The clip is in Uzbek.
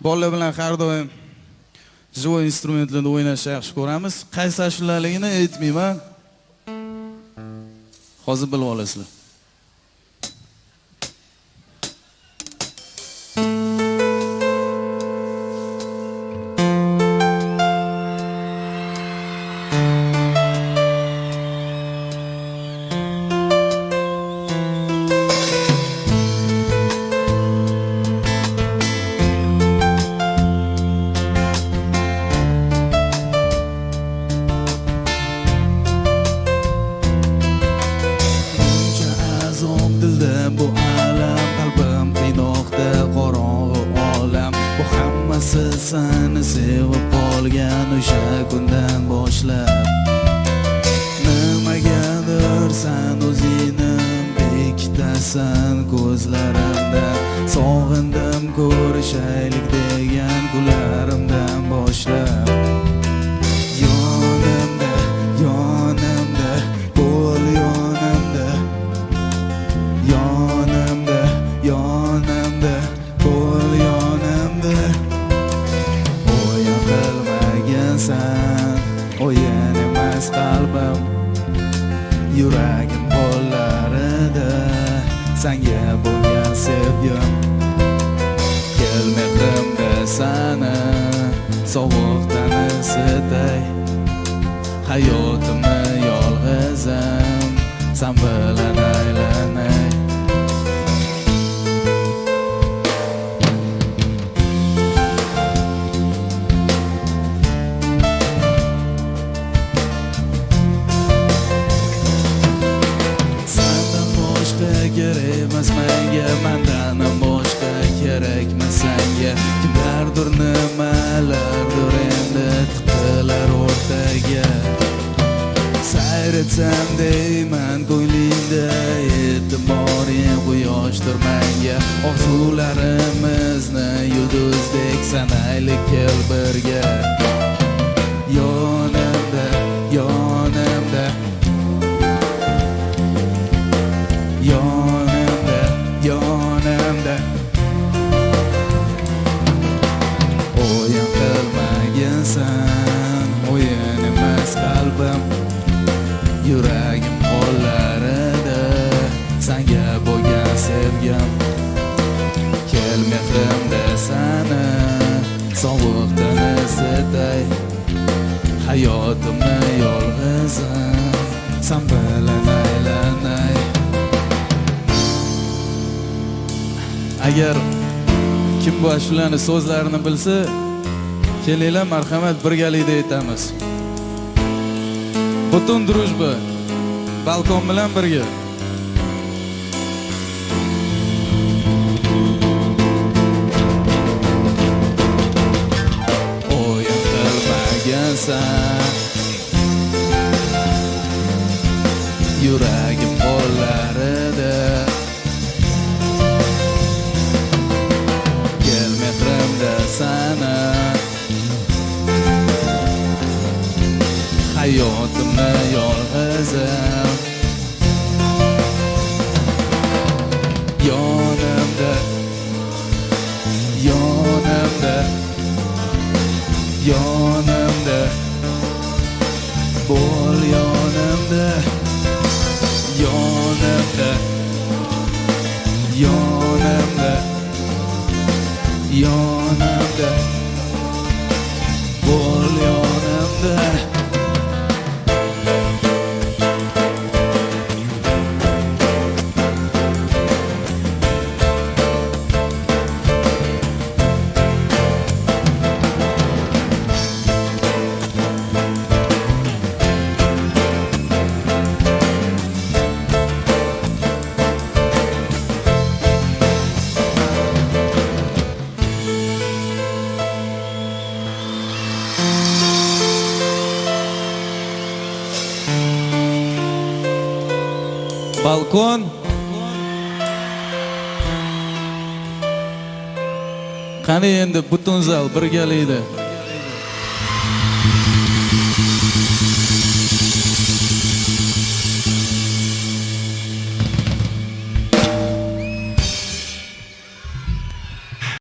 Bolalar bilan har doim живой instrumentlarda o'ynashni yaxshi ko'ramiz. Qaysi ashulaligini aytmayman. Hozir bilib olasizlar. Bu alam qalbim qiynoqda qorong'u olam bu hammasi seni sevib qolgan o'sha kundan boshlab nimagadir sen o'zingni bekitasan ko'zlarimda sog'indim ko'rishaylik degan kunlarimdan boshlab yonimda yonimda bo'l yonimda yonimda yonimda bo'l yonimda o'yin qilmagansan o'yin emas qalbim yuragim qo'llarida senga bo'lgan sevgim kel mehrimda sani sovuqdan isitay hayotimni yolg'izim sen bilan aylanay kerak emas menga mendan boshqa kerakmi senga kimlardir nimalardir endi tiqilar o'rtaga sayr etsam deyman ko'nglingda e'tiboring quyoshdir menga orzularimizni yulduzdek sanaylik kel birga yonimda yonimda yonimda yonimda o'yin qilmagansan o'yin emas qalbim yuragim qo'llarida senga bo'lgan sevgim kel mehrimda sani sovuqdan isitay hayotimni yolg'izim sen bilan aylanay. Agar kim bu ashulani so'zlarini bilsa, kelinglar marhamat birgalikda aytamiz. Butun drujba balkon bilan birga. O'yin qilmagansan yuragim qo'llarida sana hayotimni yolg'izim yonimda yonimda yonimda bo'l yonimda yonimda yonimda yonimda bo'l yonimda. Balkon qani endi butun zal birgalikda